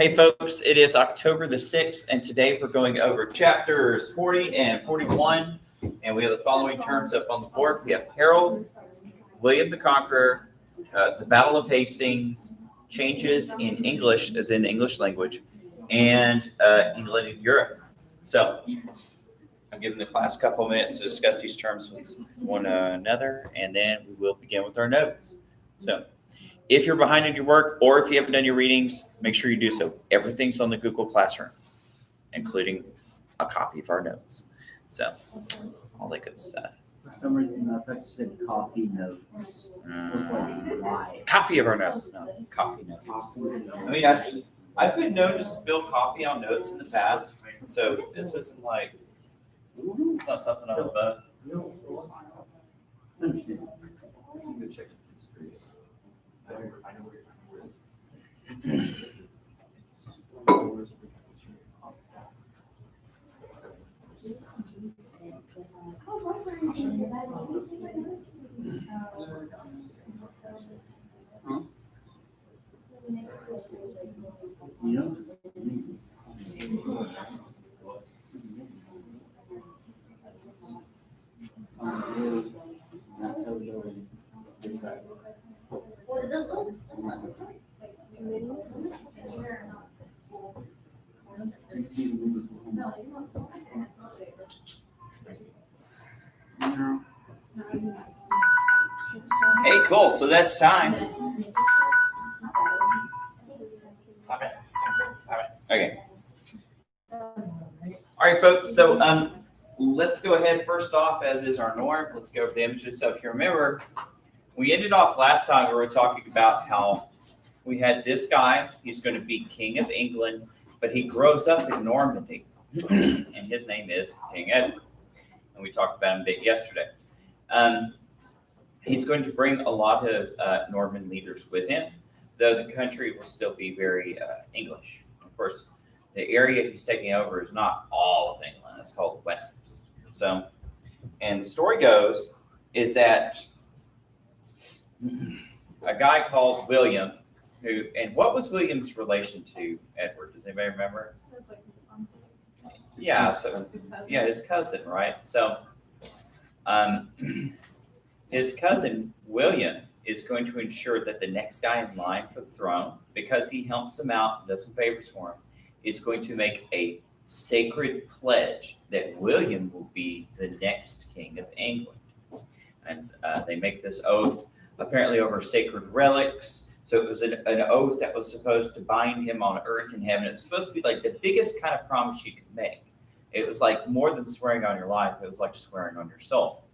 Hey folks, it is October the 6th, and today we're going over chapters 40 and 41, and we have the following terms up on the board. We have Harold, William the Conqueror, the Battle of Hastings, changes in English, as in the English language, and England and Europe. So I'm giving the class a couple of minutes to discuss these terms with one another, and then we will begin with our notes. So if you're behind in your work or if you haven't done your readings, make sure you do so. Everything's on the Google Classroom, including a copy of our notes. So all that good stuff. For some reason, I thought you said coffee notes. It was like, why? Copy of our notes. No, coffee notes. I mean, I've been known to spill coffee on notes in the past, so this isn't like, it's not something I'm about. Understand. That's how we go in this side. Hey, cool. So that's time. Okay. All right, folks. So let's go ahead first off, as is our norm. Let's go over the images. So if you remember, we ended off last time we were talking about how we had this guy. He's going to be King of England, but he grows up in Normandy, and his name is King Edward. And we talked about him a bit yesterday. He's going to bring a lot of Norman leaders with him, though the country will still be very English. Of course, the area he's taking over is not all of England. It's called Wessex. So, and the story goes is that a guy called William, and what was William's relation to Edward? Does anybody remember? Yeah, his cousin, right? So, his cousin William is going to ensure that the next guy in line for the throne, because he helps him out and does some favors for him, is going to make a sacred pledge that William will be the next king of England. And they make this oath apparently over sacred relics. So it was an oath that was supposed to bind him on earth and heaven. It's supposed to be like the biggest kind of promise you could make. It was like more than swearing on your life. It was like swearing on your soul.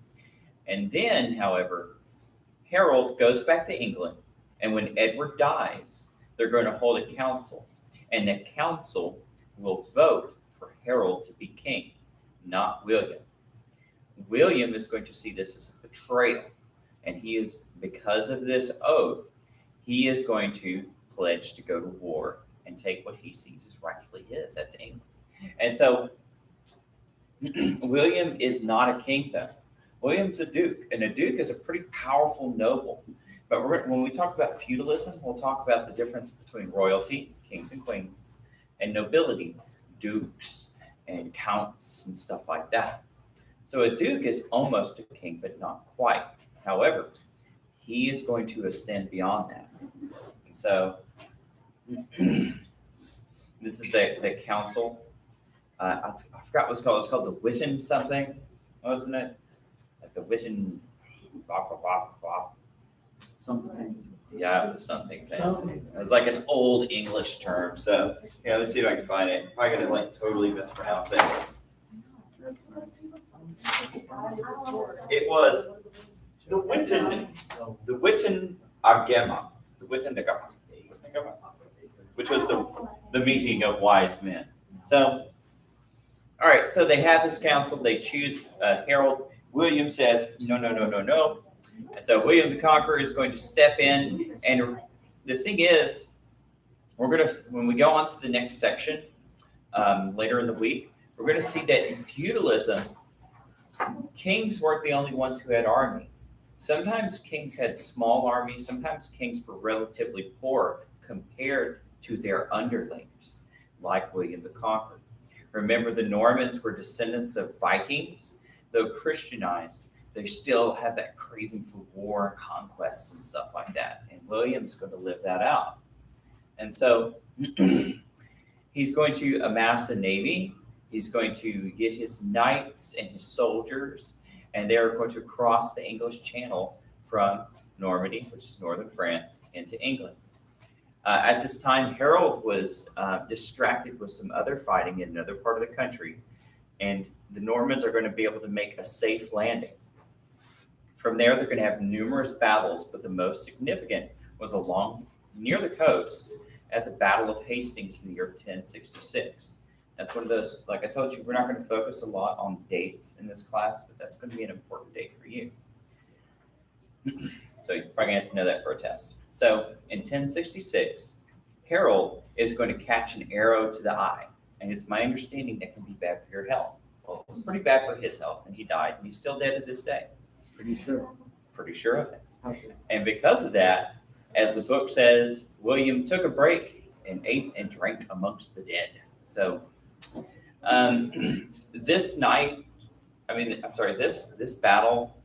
And then, however, Harold goes back to England. And when Edward dies, they're going to hold a council. And the council will vote for Harold to be king, not William. William is going to see this as a betrayal. And he is, because of this oath, he is going to pledge to go to war and take what he sees as rightfully his. That's England. And so William is not a king, though. William's a duke, and a duke is a pretty powerful noble. But when we talk about feudalism, we'll talk about the difference between royalty, kings and queens, and nobility, dukes and counts and stuff like that. So a duke is almost a king, but not quite. However, he is going to ascend beyond that. And so this is the council. I forgot what it's called. It's called the Witten something, wasn't it? Like the Witten. Something. Yeah, it was something fancy. It was like an old English term. So yeah, let's see if I can find it. I'm probably gonna like totally mispronounce it. It was the Witten Agema, which was the meeting of wise men. So, all right, so they have this council. They choose Harold. William says, no. And so William the Conqueror is going to step in. And the thing is, when we go on to the next section later in the week, we're going to see that in feudalism, kings weren't the only ones who had armies. Sometimes kings had small armies. Sometimes kings were relatively poor compared to their underlings, like William the Conqueror. Remember, the Normans were descendants of Vikings. Though Christianized, they still have that craving for war and conquest and stuff like that. And William's going to live that out. And so he's going to amass a navy. He's going to get his knights and his soldiers, and they're going to cross the English Channel from Normandy, which is northern France, into England. At this time, Harold was distracted with some other fighting in another part of the country, and the Normans are going to be able to make a safe landing. From there, they're going to have numerous battles, but the most significant was along near the coast at the Battle of Hastings in the year 1066. That's one of those, like I told you, we're not going to focus a lot on dates in this class, but that's going to be an important date for you. So you're probably going to have to know that for a test. So in 1066, Harold is going to catch an arrow to the eye. And it's my understanding that can be bad for your health. Well, it was pretty bad for his health, and he died, and he's still dead to this day. Pretty sure. Pretty sure of it. How sure? And because of that, as the book says, William took a break and ate and drank amongst the dead. So this battle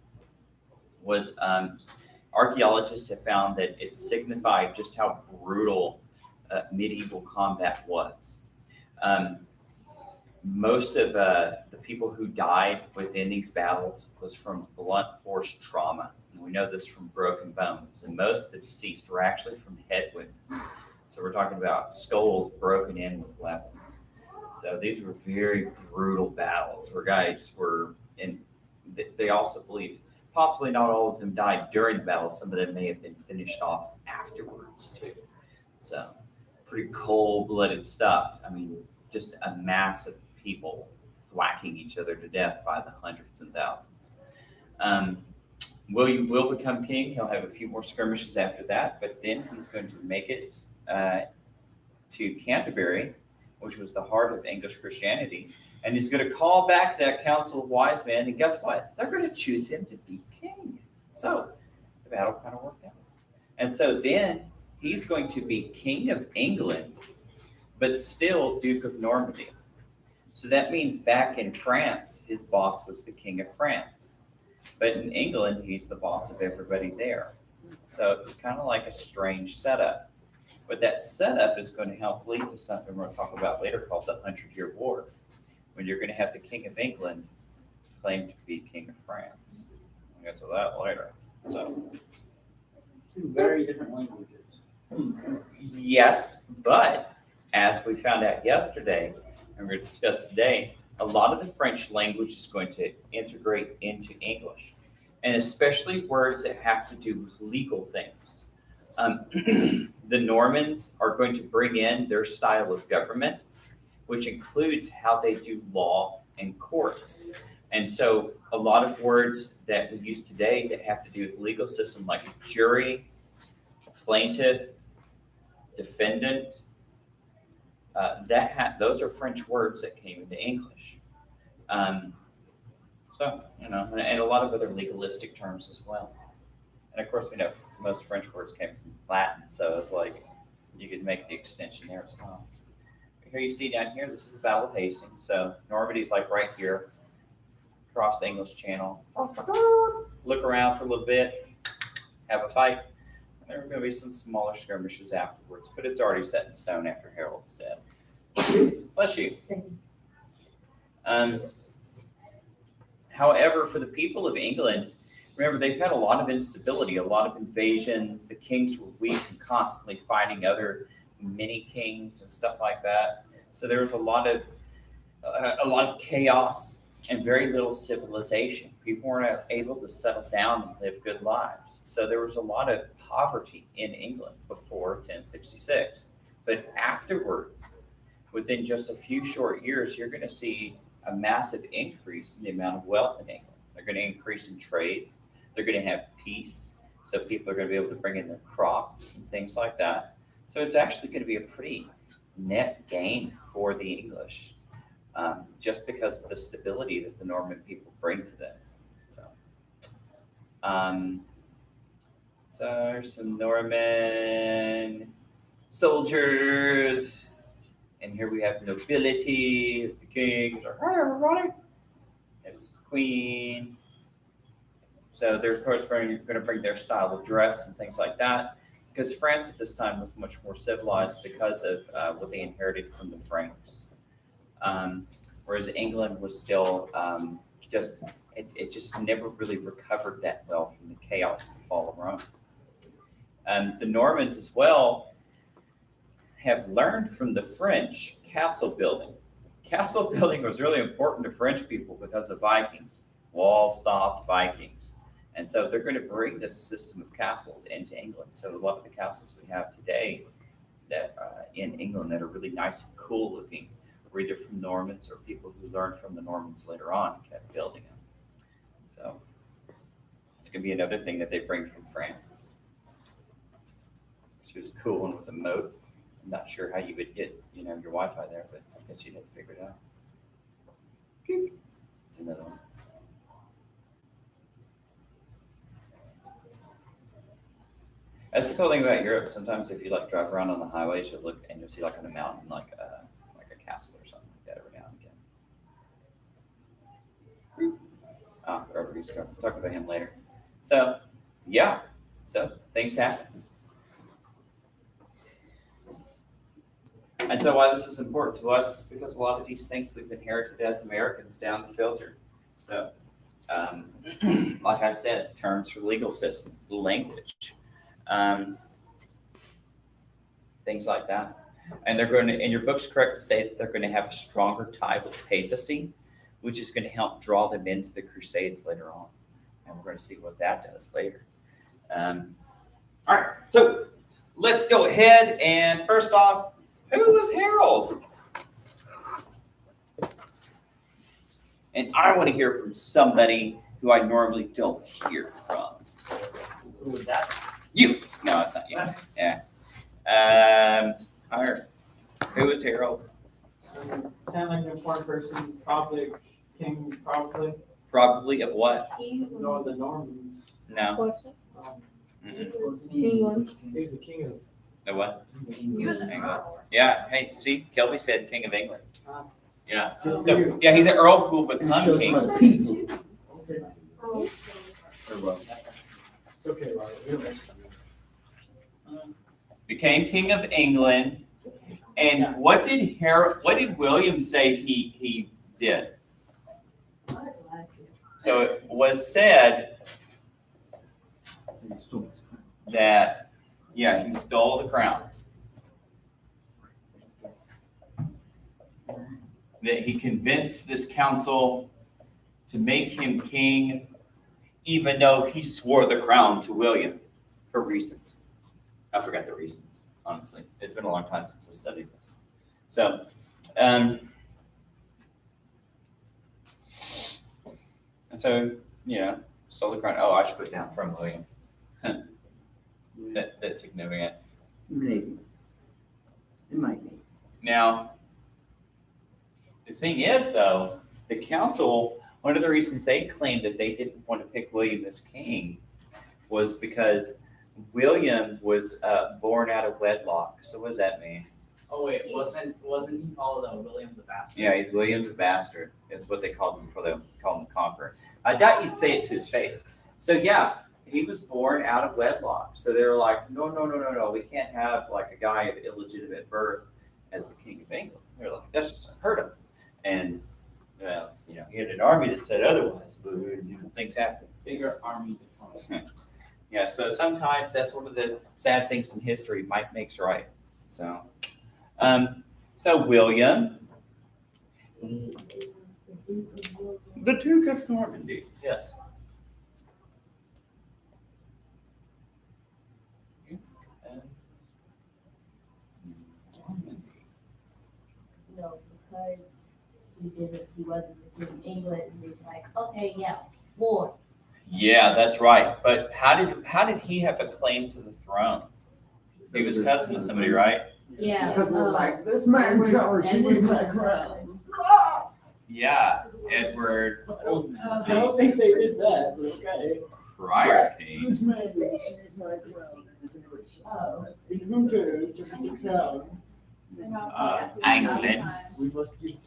was, archaeologists have found that it signified just how brutal medieval combat was. Most of the people who died within these battles was from blunt force trauma. And we know this from broken bones. And most of the deceased were actually from head wounds. So we're talking about skulls broken in with weapons. So these were very brutal battles where guys were in, they also believe possibly not all of them died during the battle. Some of them may have been finished off afterwards too. So pretty cold-blooded stuff. I mean, just a mass of people thwacking each other to death by the hundreds and thousands. William will become king. He'll have a few more skirmishes after that, but then he's going to make it to Canterbury, which was the heart of English Christianity, and he's going to call back that council of wise men, and guess what? They're going to choose him to be king. So the battle kind of worked out. And so then he's going to be king of England, but still Duke of Normandy. So that means back in France, his boss was the king of France. But in England, he's the boss of everybody there. So it was kind of like a strange setup. But that setup is going to help lead to something we're going to talk about later called the 100-Year War, when you're going to have the king of England claim to be king of France. We'll get to that later. So, Two very different languages. yes, but as we found out yesterday, and we're going to discuss today, a lot of the French language is going to integrate into English, and especially words that have to do with legal things. The Normans are going to bring in their style of government, which includes how they do law and courts. And so a lot of words that we use today that have to do with the legal system, like jury, plaintiff, defendant, those are French words that came into English. And a lot of other legalistic terms as well. And of course, we know most French words came from Latin, so it's like you could make the extension there as well. Here you see down here, this is the Battle of Hastings. So Normandy's like right here, across the English Channel. Look around for a little bit, have a fight. And there are going to be some smaller skirmishes afterwards, but it's already set in stone after Harold's dead. Bless you. However, for the people of England, remember, they've had a lot of instability, a lot of invasions. The kings were weak and constantly fighting other mini kings and stuff like that. So there was a lot of chaos and very little civilization. People weren't able to settle down and live good lives. So there was a lot of poverty in England before 1066. But afterwards, within just a few short years, you're going to see a massive increase in the amount of wealth in England. They're going to increase in trade. They're going to have peace. So people are going to be able to bring in their crops and things like that. So it's actually going to be a pretty net gain for the English, just because of the stability that the Norman people bring to them. So there's some Norman soldiers. And here we have nobility. Here's the king. He's like, hi, everybody. There's the queen. So they're, of course, going to bring their style of dress and things like that. Because France at this time was much more civilized because of what they inherited from the Franks. Whereas England was still it just never really recovered that well from the chaos of the fall of Rome. The Normans as well have learned from the French castle building. Castle building was really important to French people because of Vikings, wall-stopped Vikings. And so they're going to bring this system of castles into England. So a lot of the castles we have today that in England that are really nice and cool looking were either from Normans or people who learned from the Normans later on and kept building them. So it's going to be another thing that they bring from France. Which is a cool one with a moat. I'm not sure how you would get, your Wi-Fi there, but I guess you'd have to figure it out. It's another one. That's the cool thing about Europe. Sometimes if you drive around on the highways, you'll look and you'll see on a mountain like a castle or something like that every now and again. Robert East We'll talk about him later. So things happen. And so why this is important to us is because a lot of these things we've inherited as Americans down the filter. So, like I said, terms for legal system, language. Things like that. And they're going to, and your book's correct to say that they're going to have a stronger tie with papacy, which is going to help draw them into the Crusades later on. And we're going to see what that does later. All right, so let's go ahead and first off, who was Harold? And I want to hear from somebody who I normally don't hear from. Who was that? You. No, it's not you. Yeah. Who was Harold? Sound like an important person, probably king, probably. Probably of what? No, the Normans. No. Mm-hmm. England. He's the king of. The what? He was an England. earl. Yeah. Hey, see, Kelby said King of England. Yeah. Oh, So yeah, he's an earl who will become Shows king. my people. Okay. It's okay, Robert. We don't extra. Became king of England. And what did William say he did? So it was said that, yeah, he stole the crown. That he convinced this council to make him king, even though he swore the crown to William for reasons. I forgot the reason, honestly. It's been a long time since I studied this. So, stole the crown. Oh, I should put down from William. That's significant. Maybe. It might be. Now, the thing is, though, the council, one of the reasons they claimed that they didn't want to pick William as king was because William was born out of wedlock. So what does that mean? Oh wait, wasn't he called William the Bastard? Yeah, he's William the Bastard. That's what they called him before they called him the Conqueror. I doubt you'd say it to his face. So yeah, he was born out of wedlock. So they were like, no, we can't have a guy of illegitimate birth as the king of England. They're like, that's just unheard of. And he had an army that said otherwise, but things happen. Bigger army deployment. Yeah, so sometimes that's one of the sad things in history. Might makes right. So, William, the Duke of Normandy. Yes. No, because he wasn't the king of England, he was like, okay, yeah, war. Yeah, that's right. But how did he have a claim to the throne? He was cousin to somebody, right? Yeah. Because they're like, this man shall she was my crown. Yeah, Edward. I don't think they did that, but okay. Prior king. This man shall she my crown. Oh. And who dares to be the crown? England. We must give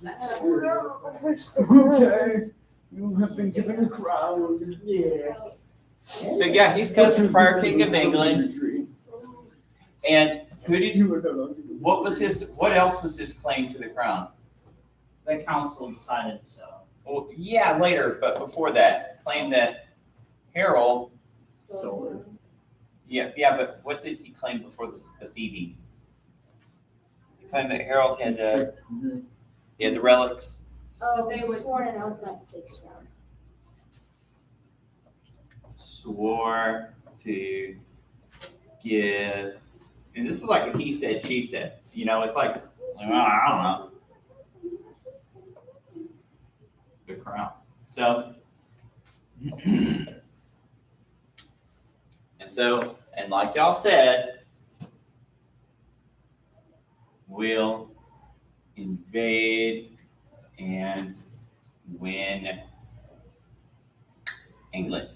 Okay, you have been given a crown. Yeah. So yeah, he's cousin prior king of England. And who did You were no longer. what else was his claim to the crown? The council decided so. Well, yeah, later, but before that, claimed that Harold, So, yeah, but what did he claim before the thieving? He claimed that Harold had, he had the relics. Oh, they were sworn and I was about to take it down. Swore to give, and this is like a he said, she said, it's like, I don't know, the crown. So, and like y'all said, we'll invade and win England.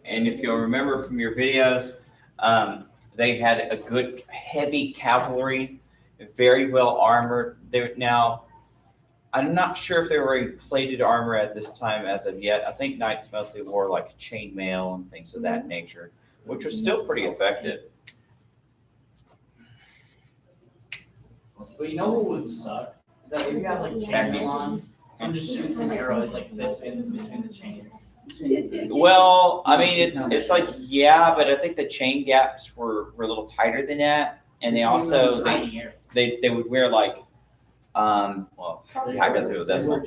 And if you'll remember from your videos, they had a good heavy cavalry, very well armored. Now, I'm not sure if they were wearing plated armor at this time as of yet. I think knights mostly wore like chainmail and things of that nature, which was still pretty effective. But you know what would suck? Is that if you have like chainmail on, someone just shoots an arrow, it like fits in between the chains. Well, I mean, it's like, yeah, but I think the chain gaps were a little tighter than that. And they also, Tiny arrow. they would wear like, well, yeah, I guess it was this one.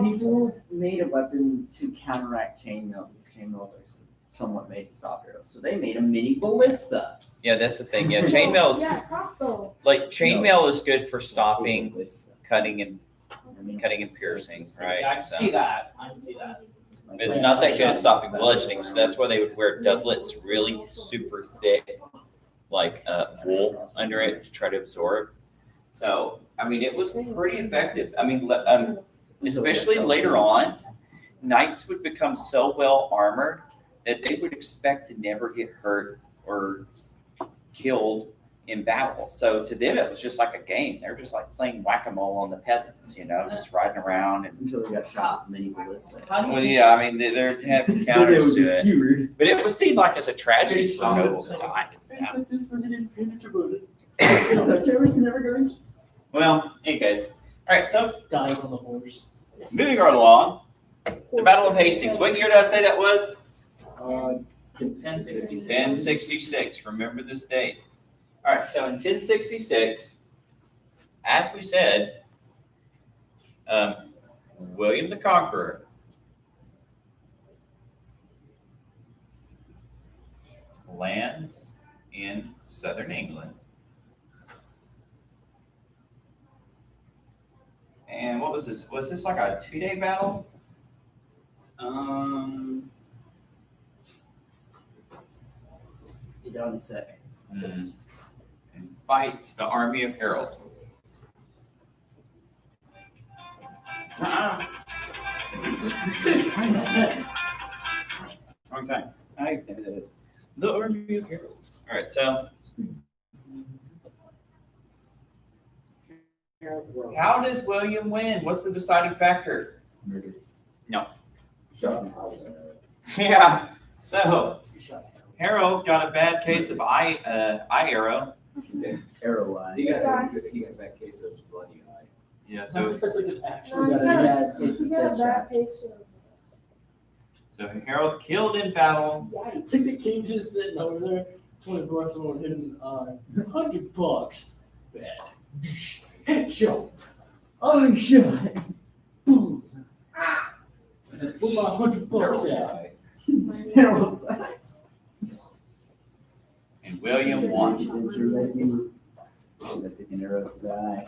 people made a weapon to counteract chainmail. These chainmails are somewhat made to stop arrows. So they made a mini ballista. Yeah, that's the thing. Yeah, chainmail is, Yeah, crossbow. like, chainmail is good for stopping, Ballista. cutting and I mean, piercing, right? Yeah, I can So- see that. I can see that. It's not that good at stopping bludgeoning, so that's why they would wear doublets really super thick, like wool under it to try to absorb. So, I mean, it was pretty effective. I mean, especially later on, knights would become so well armored that they would expect to never get hurt or killed in battle. So to them, it was just like a game. They were just like playing whack-a-mole on the peasants, just riding around and. Until they got shot with mini ballista. How do you Well, yeah, I mean, they're having counters to it, skewered. but it was seen like as a tragedy for nobles to die. Yeah. This was an impenetrable. The terrorists never going to. Well, in case. All right, so Dies on the horse. moving right along, the Battle of Hastings. What year did I say that was? 1066. 1066. Remember this date. All right, so in 1066, as we said, William the Conqueror lands in southern England. And what was this? Was this like a 2-day battle? You don't say. And fights the army of Harold. Okay. I know that is the army of Harold. All right, so how does William win? What's the deciding factor? Murder. No. Shot. Yeah. So Harold got a bad case of eye arrow. Arrow eye. He got a bad case of bloody eye. Yeah. So So that's like an actual. No, got a bad case of dead shot. Harold killed in battle. It's like the king's just sitting over there, 20 bucks on hit in the eye. $100. Bad. Headshot. Oh, shot. Bullseye. Put my $100 out. Arrow's eye. And William won. That's an arrow to the eye.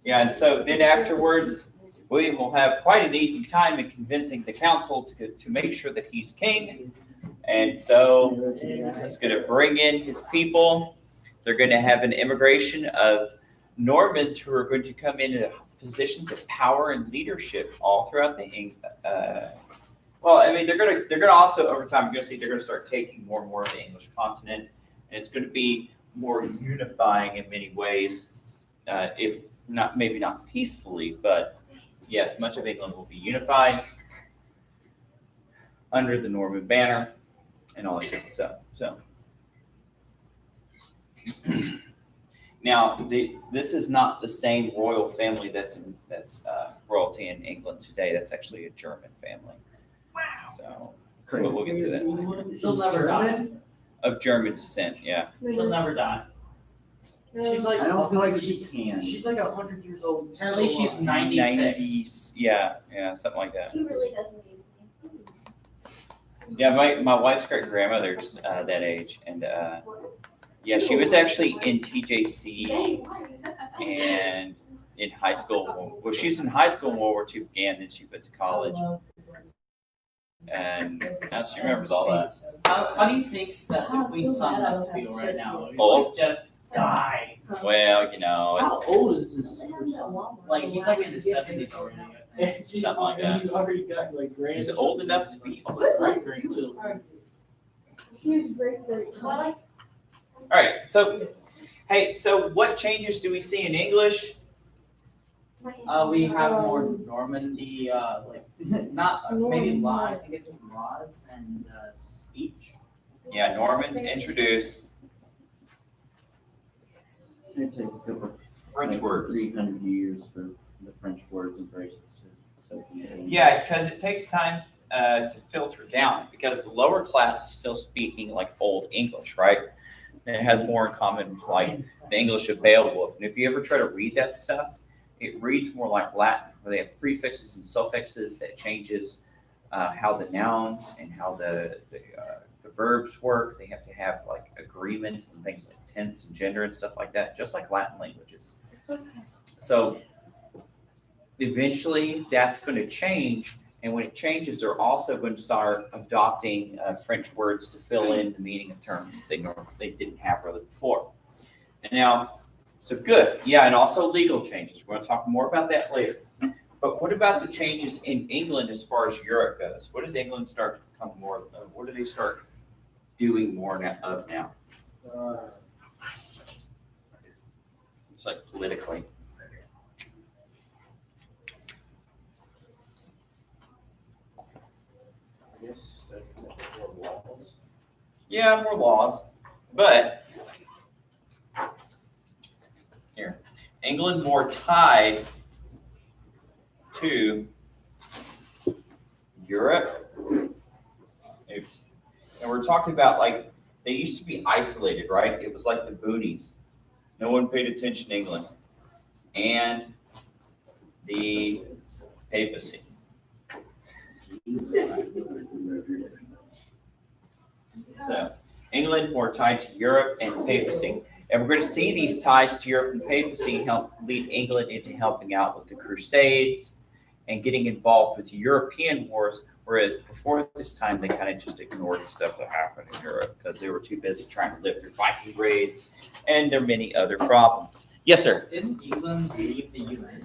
Yeah, and so then afterwards, William will have quite an easy time in convincing the council to make sure that he's king. And so he's going to bring in his people. They're going to have an immigration of Normans who are going to come into positions of power and leadership all throughout Well, I mean, they're gonna also over time, you're gonna see they're gonna start taking more and more of the English continent, and it's gonna be more unifying in many ways. If not, maybe not peacefully, but yes, much of England will be unified under the Norman banner and all that good stuff. So now, this is not the same royal family that's royalty in England today. That's actually a German family. Wow. So but we'll get to that. She'll never die. Of German descent, yeah. She'll never die. She's like, I don't feel like she can. she's like 100 years old. Apparently she's 96. 90s, yeah, something like that. He really doesn't use me. Yeah, my wife's great grandmother's that age, and yeah, she was actually in TJC and in high school. Well, she's in high school when World War II began, then she went to college, and now she remembers all that. How do you think that the Queen's son has to feel right now? Old? Just die. Well, you know, How it's old is this person? Like he's like in his 70s already. I think. Something like that. He's already got like is grandchildren. it old enough to be? Great grandchildren. All right, so hey, so what changes do we see in English? We have more Normandy, like not maybe law. I think it's laws and speech. Yeah, Normans introduced It takes a couple, French like, words. 300 years for the French words and phrases to soak in. Yeah, because it takes time to filter down because the lower class is still speaking like Old English, right? And it has more in common with like the English of Beowulf. And if you ever try to read that stuff, it reads more like Latin, where they have prefixes and suffixes that changes how the nouns and how the verbs work. They have to have like agreement and things like tense and gender and stuff like that, just like Latin languages. So eventually that's going to change. And when it changes, they're also going to start adopting French words to fill in the meaning of terms they didn't have really before. And now, so good. Yeah, and also legal changes. We're going to talk more about that later. But what about the changes in England as far as Europe goes? What does England start to become more, what do they start doing more of now? It's like politically. I guess that's more laws. Yeah, more laws. But here, England more tied to Europe. Oops. And we're talking about like they used to be isolated, right? It was like the boonies. No one paid attention to England. And the papacy. So England more tied to Europe and papacy. And we're going to see these ties to Europe and papacy help lead England into helping out with the Crusades and getting involved with European wars, whereas before this time they kind of just ignored stuff that happened in Europe because they were too busy trying to live through Viking raids and there are many other problems. Yes, sir. Didn't England leave the UN?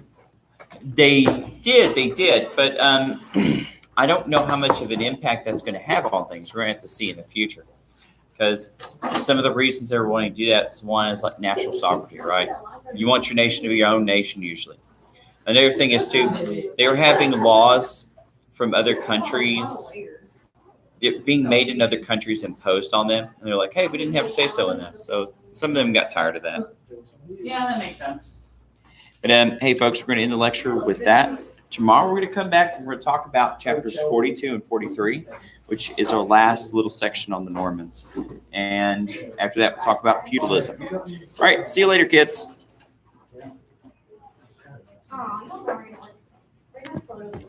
They did, but I don't know how much of an impact that's going to have on things. We're going to have to see in the future. Because some of the reasons they're wanting to do that is one is like national sovereignty, right? You want your nation to be your own nation usually. Another thing is too, they were having laws from other countries being made in other countries imposed on them. And they're like, hey, we didn't have a say so in this. So some of them got tired of that. Yeah, that makes sense. But hey, folks, we're going to end the lecture with that. Tomorrow we're going to come back and we're going to talk about chapters 42 and 43, which is our last little section on the Normans. And after that, we'll talk about feudalism. All right, see you later, kids. Aw, don't worry. Bring a photo.